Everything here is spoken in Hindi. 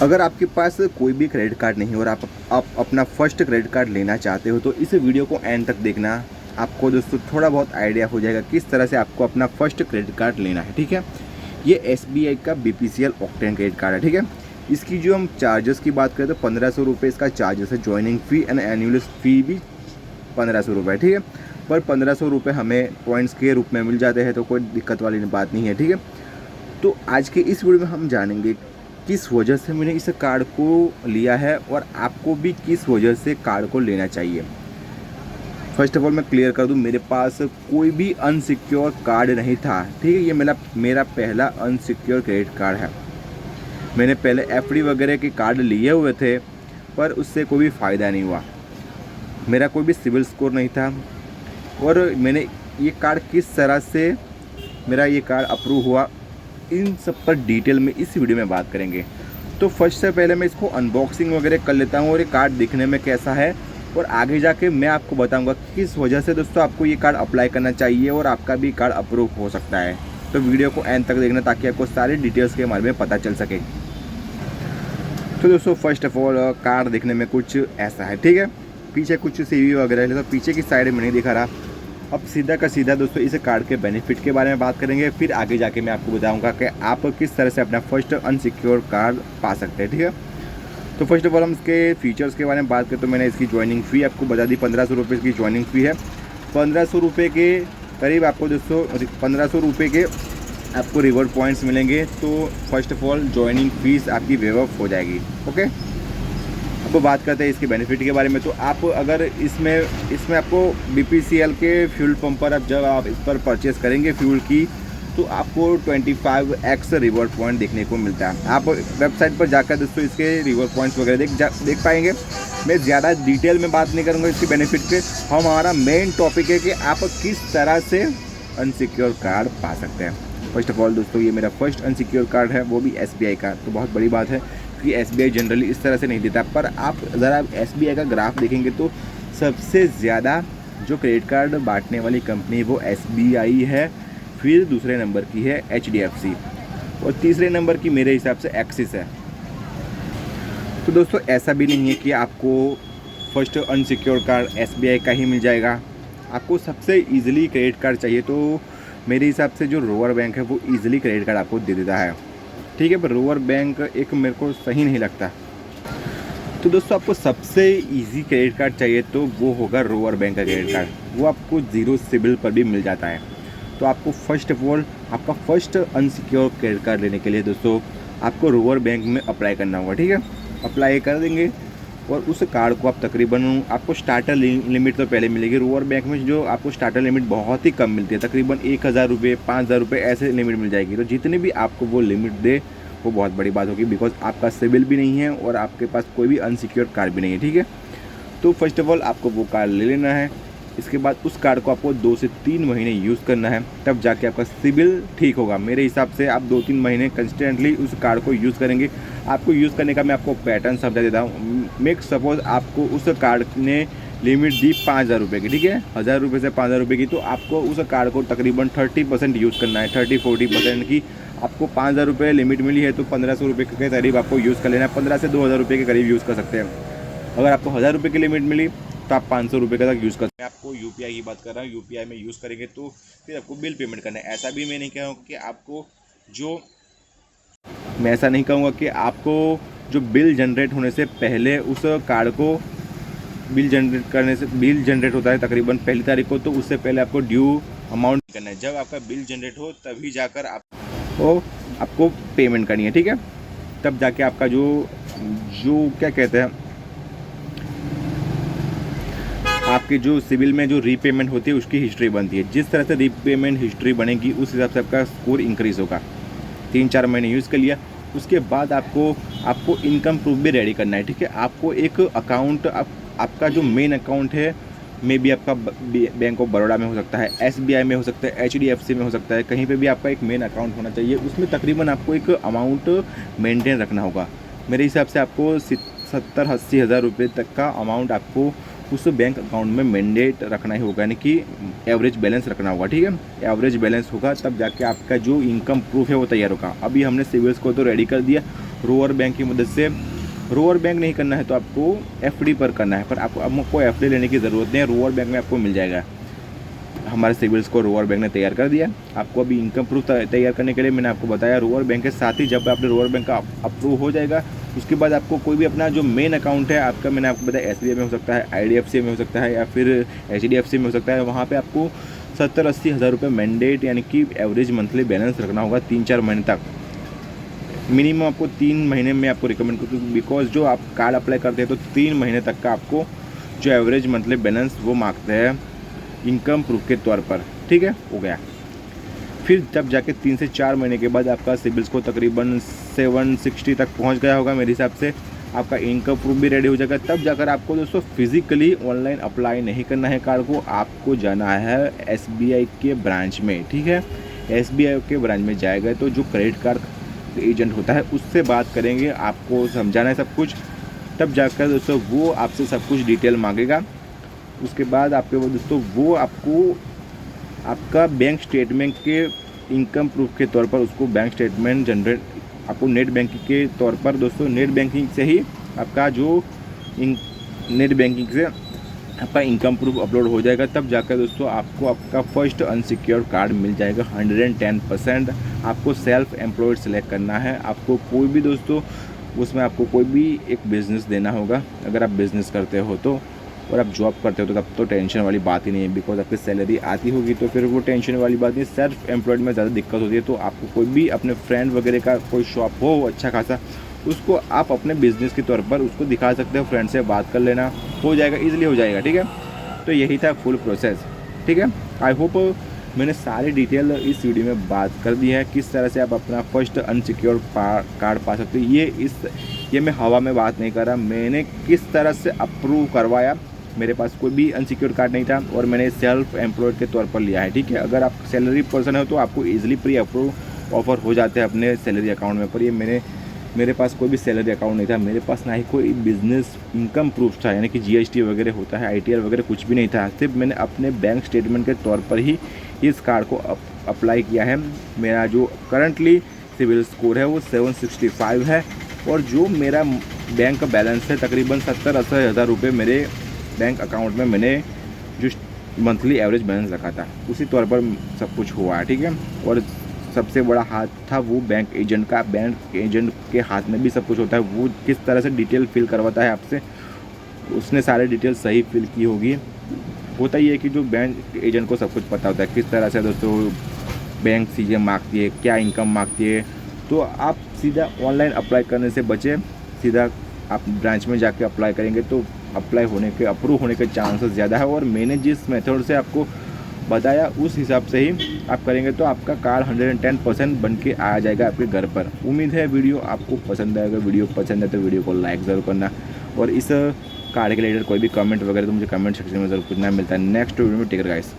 अगर आपके पास कोई भी क्रेडिट कार्ड नहीं है और आप अपना फर्स्ट क्रेडिट कार्ड लेना चाहते हो तो इस वीडियो को एंड तक देखना। आपको दोस्तों थोड़ा बहुत आइडिया हो जाएगा किस तरह से आपको अपना फर्स्ट क्रेडिट कार्ड लेना है। ठीक है, ये SBI का BPCL ऑक्टेन क्रेडिट कार्ड है। ठीक है, इसकी जो हम चार्जेस की बात करें तो 1500 रुपये इसका चार्जेस है। ज्वाइनिंग फ़ी एंड एनुअल फ़ी भी 1500 रुपये। ठीक है, पर 1500 रुपये हमें पॉइंट्स के रूप में मिल जाते हैं तो कोई दिक्कत वाली बात नहीं है। ठीक है, तो आज के इस वीडियो में हम जानेंगे किस वजह से मैंने इस कार्ड को लिया है और आपको भी किस वजह से कार्ड को लेना चाहिए। फर्स्ट ऑफ ऑल मैं क्लियर कर दूं, मेरे पास कोई भी अनसिक्योर कार्ड नहीं था। ठीक है, ये मेरा पहला अनसिक्योर क्रेडिट कार्ड है। मैंने पहले FD वगैरह के कार्ड लिए हुए थे पर उससे कोई भी फ़ायदा नहीं हुआ। मेरा कोई भी सिविल स्कोर नहीं था और मैंने ये कार्ड किस तरह से मेरा ये कार्ड अप्रूव हुआ, इन सब पर डिटेल में इस वीडियो में बात करेंगे। तो फर्स्ट से पहले मैं इसको अनबॉक्सिंग वगैरह कर लेता हूँ और ये कार्ड दिखने में कैसा है और आगे जाके मैं आपको बताऊंगा किस वजह से दोस्तों आपको ये कार्ड अप्लाई करना चाहिए और आपका भी कार्ड अप्रूव हो सकता है। तो वीडियो को एंड तक देखना ताकि आपको सारी डिटेल्स के बारे में पता चल सके। तो दोस्तों फर्स्ट ऑफ ऑल कार्ड दिखने में कुछ ऐसा है। ठीक है, पीछे कुछ CV वगैरह है तो पीछे की साइड में नहीं दिखा रहा। अब सीधा का सीधा दोस्तों इस कार्ड के बेनिफिट के बारे में बात करेंगे, फिर आगे जाके मैं आपको बताऊंगा कि आप किस तरह से अपना फर्स्ट अनसिक्योर कार्ड पा सकते हैं। ठीक है, तो फर्स्ट ऑफ ऑल हम इसके फीचर्स के बारे में बात करें तो मैंने इसकी ज्वाइनिंग फ़ी आपको बता दी। 1500 रुपये इसकी ज्वाइनिंग फ़ी है। 1500 रुपये के करीब आपको दोस्तों 1500 रुपये के आपको रिवॉर्ड पॉइंट्स मिलेंगे। तो first of all joining fees आपकी वेव ऑफ हो जाएगी। ओके, अब बात करते हैं इसके बेनिफिट के बारे में। तो आप अगर इसमें आपको BPCL के फ्यूल पंप पर जब आप इस पर परचेस करेंगे फ्यूल की तो आपको 25x रिवॉर्ड पॉइंट देखने को मिलता है। आप वेबसाइट पर जाकर दोस्तों इसके रिवॉर्ड पॉइंट्स वगैरह देख पाएंगे। मैं ज़्यादा डिटेल में बात नहीं करूँगा इसके बेनिफिट पे। हमारा मेन टॉपिक है कि आप किस तरह से अनसिक्योर कार्ड पा सकते हैं। फर्स्ट ऑफ ऑल दोस्तों ये मेरा फर्स्ट अनसिक्योर कार्ड है, वो भी SBI का। तो बहुत बड़ी बात है कि SBI जनरली इस तरह से नहीं देता, पर आप ज़रा SBI का ग्राफ देखेंगे तो सबसे ज़्यादा जो क्रेडिट कार्ड बांटने वाली कंपनी वो SBI है, फिर दूसरे नंबर की है HDFC और तीसरे नंबर की मेरे हिसाब से एक्सिस है। तो दोस्तों ऐसा भी नहीं है कि आपको फर्स्ट अनसिक्योर कार्ड SBI का ही मिल जाएगा। आपको सबसे ईजिली क्रेडिट कार्ड चाहिए तो मेरे हिसाब से जो रोवर बैंक है वो ईजिली क्रेडिट कार्ड आपको दे देता है। ठीक है, पर रोवर बैंक एक मेरे को सही नहीं लगता। तो दोस्तों आपको सबसे इजी क्रेडिट कार्ड चाहिए तो वो होगा रोवर बैंक का क्रेडिट कार्ड। वो आपको 0 सिबिल पर भी मिल जाता है। तो आपको फर्स्ट ऑफ ऑल आपका फर्स्ट अनसिक्योर क्रेडिट कार्ड लेने के लिए दोस्तों आपको रोवर बैंक में अप्लाई करना होगा। ठीक है, अप्लाई कर देंगे और उस कार्ड को आप तकरीबन आपको स्टार्टर लिमिट तो पहले मिलेगी। रोवर बैंक में जो आपको स्टार्टर लिमिट बहुत ही कम मिलती है, तकरीबन 1000 रुपये 5000 रुपये ऐसे लिमिट मिल जाएगी। तो जितनी भी आपको वो लिमिट दे वो बहुत बड़ी बात होगी, बिकॉज आपका सिबिल भी नहीं है और आपके पास कोई भी अनसिक्योर्ड कार्ड भी नहीं है। ठीक है, तो फर्स्ट ऑफ ऑल आपको वो कार्ड ले लेना है। इसके बाद उस कार्ड को आपको 2 से 3 महीने यूज़ करना है, तब जाके आपका सिबिल ठीक होगा। मेरे हिसाब से आप 2-3 महीने कंस्टेंटली उस कार्ड को यूज़ करेंगे। आपको यूज़ करने का मैं आपको पैटर्न समझा देता हूँ। मेक सपोज आपको उस कार्ड ने लिमिट दी 5000 रुपये की। ठीक है, 1000 रुपये से 5000 रुपये की, तो आपको उस कार्ड को तकरीबन 30% यूज़ करना है। 30-40% की आपको 5000 रुपये लिमिट मिली है तो 1500 रुपये के करीब आपको यूज़ कर लेना है। 15 से 2000 रुपये के करीब यूज़ कर सकते हैं। अगर आपको 1000 रुपये की लिमिट मिली तो आप 500 रुपये का तक यूज़ कर सकते हैं। आपको UPI की बात कर रहा हूँ, UPI में यूज़ करेंगे तो फिर आपको बिल पेमेंट करना है। ऐसा भी मैं नहीं कहूँगा कि आपको मैं ऐसा नहीं कहूँगा कि आपको जो बिल जनरेट होने से पहले उस कार्ड को बिल जनरेट होता है तकरीबन पहली तारीख को, तो उससे पहले आपको ड्यू अमाउंट करना है। जब आपका बिल जनरेट हो तभी जाकर आपको पेमेंट करनी है। ठीक है, तब जाके आपका जो क्या कहते हैं आपके जो सिविल में जो रीपेमेंट होती है उसकी हिस्ट्री बनती है। जिस तरह से रीपेमेंट हिस्ट्री बनेगी उस हिसाब से आपका स्कोर इंक्रीज़ होगा। 3-4 महीने यूज़ कर लिया, उसके बाद आपको इनकम प्रूफ भी रेडी करना है। ठीक है, आपको एक अकाउंट आपका जो मेन अकाउंट है मे भी आपका बैंक ऑफ बड़ौदा में हो सकता है, SBI में हो सकता है, HDFC में हो सकता है, कहीं पे भी आपका एक मेन अकाउंट होना चाहिए। उसमें तकरीबन आपको एक अमाउंट मेंटेन रखना होगा। मेरे हिसाब से आपको 70-80 हज़ार रुपये तक का अमाउंट आपको उस बैंक अकाउंट में मैंडेट रखना ही होगा, यानी कि एवरेज बैलेंस रखना होगा। ठीक है, एवरेज बैलेंस होगा तब जाके आपका जो इनकम प्रूफ है वो तैयार होगा। अभी हमने सिविल स्कोर तो रेडी कर दिया रोअर बैंक की मदद से। रोअर बैंक नहीं करना है तो आपको एफडी पर करना है, पर आपको एफडी लेने की ज़रूरत नहीं है, रोअर बैंक में आपको मिल जाएगा। हमारे सिविल स्कोर रोअर बैंक ने तैयार कर दिया। आपको अभी इनकम प्रूफ तैयार करने के लिए मैंने आपको बताया रोअर बैंक के साथ ही जब आपने रोअर बैंक का अप्रूव हो जाएगा, उसके बाद आपको कोई भी अपना जो मेन अकाउंट है आपका, मैंने आपको बताया SBI में हो सकता है, IDFC में हो सकता है, या फिर HDFC में हो सकता है, वहाँ पे आपको 70-80 हज़ार रुपये मैंडेट यानी कि एवरेज मंथली बैलेंस रखना होगा 3-4 महीने तक। मिनिमम आपको 3 महीने में आपको रिकमेंड करती हूँ, बिकॉज जो आप कार्ड अप्लाई करते हैं तो 3 महीने तक का आपको जो एवरेज मंथली बैलेंस वो मांगते हैं इनकम प्रूफ के तौर पर। ठीक है, हो गया। फिर जब जाके 3 से 4 महीने के बाद आपका सिबिल स्कोर तकरीबन 760 तक पहुंच गया होगा मेरे हिसाब से, आपका इनकम प्रूफ भी रेडी हो जाएगा। तब जाकर आपको दोस्तों फिजिकली ऑनलाइन अप्लाई नहीं करना है कार्ड को, आपको जाना है SBI के ब्रांच में। ठीक है, SBI के ब्रांच में जाएगा तो जो क्रेडिट कार्ड एजेंट होता है उससे बात करेंगे, आपको समझाना है सब कुछ। तब जाकर दोस्तों वो आपसे सब कुछ डिटेल मांगेगा। उसके बाद आपके वो दोस्तों वो आपको आपका बैंक स्टेटमेंट के इनकम प्रूफ के तौर पर उसको बैंक स्टेटमेंट जनरेट आपको नेट बैंकिंग के तौर पर दोस्तों, नेट बैंकिंग से ही आपका जो नेट बैंकिंग से आपका इनकम प्रूफ अपलोड हो जाएगा। तब जाकर दोस्तों आपको आपका फर्स्ट अनसिक्योर्ड कार्ड मिल जाएगा 110%। आपको सेल्फ एम्प्लॉयड सेलेक्ट करना है। आपको कोई भी दोस्तों उसमें आपको कोई भी एक बिज़नेस देना होगा। अगर आप बिज़नेस करते हो तो, और आप जॉब करते हो तो तब तो टेंशन वाली बात ही नहीं है, बिकॉज आपकी सैलरी आती होगी तो फिर वो टेंशन वाली बात नहीं। सेल्फ एम्प्लॉयड में ज़्यादा दिक्कत होती है। तो आपको कोई भी अपने फ्रेंड वगैरह का कोई शॉप हो अच्छा खासा, उसको आप अपने बिज़नेस के तौर पर उसको दिखा सकते हो, फ्रेंड से बात कर लेना, हो जाएगा, ईजिली हो जाएगा। ठीक है, तो यही था फुल प्रोसेस। ठीक है, आई होप मैंने सारी डिटेल इस वीडियो में बात कर दी है, किस तरह से आप अपना फर्स्ट अनसिक्योर्ड कार्ड पा सकते हो। ये मैं हवा में बात नहीं कर रहा, मैंने किस तरह से अप्रूव करवाया। मेरे पास कोई भी अनसिक्योर्ड कार्ड नहीं था और मैंने सेल्फ एम्प्लॉयड के तौर पर लिया है। ठीक है, अगर आप सैलरी पर्सन हो तो आपको ईजिली प्री अप्रूव ऑफर हो जाते हैं अपने सैलरी अकाउंट में। पर ये मेरे पास कोई भी सैलरी अकाउंट नहीं था, मेरे पास ना ही कोई बिज़नेस इनकम प्रूफ था, यानी कि GST वगैरह होता है, ITR वगैरह कुछ भी नहीं था। सिर्फ मैंने अपने बैंक स्टेटमेंट के तौर पर ही इस कार्ड को अप्लाई किया है। मेरा जो करंटली सिविल स्कोर है वो 765 है और जो मेरा बैंक का बैलेंस है तकरीबन 70-80 हज़ार रुपये मेरे बैंक अकाउंट में मैंने जो मंथली एवरेज बैलेंस रखा था उसी तौर पर सब कुछ हुआ है। ठीक है, और सबसे बड़ा हाथ था वो बैंक एजेंट का। बैंक एजेंट के हाथ में भी सब कुछ होता है, वो किस तरह से डिटेल फिल करवाता है आपसे, उसने सारे डिटेल सही फिल की होगी। होता ही है कि जो बैंक एजेंट को सब कुछ पता होता है किस तरह से दोस्तों बैंक चीज़ें मांगती है, क्या इनकम मांगती है। तो आप सीधा ऑनलाइन अप्लाई करने से बचे, सीधा आप ब्रांच में जाके अप्लाई करेंगे तो अप्रूव होने के चांसेस ज़्यादा है। और मैंने जिस मेथड से आपको बताया उस हिसाब से ही आप करेंगे तो आपका कार्ड 110% बन के आ जाएगा आपके घर पर। उम्मीद है वीडियो आपको पसंद आएगा। वीडियो पसंद है तो वीडियो को लाइक ज़रूर करना, और इस कार्ड के रिलेटेड कोई भी कमेंट वगैरह तो मुझे कमेंट सेक्शन में ज़रूर पूछना। मिलता है नेक्स्ट वीडियो में। Take care guys.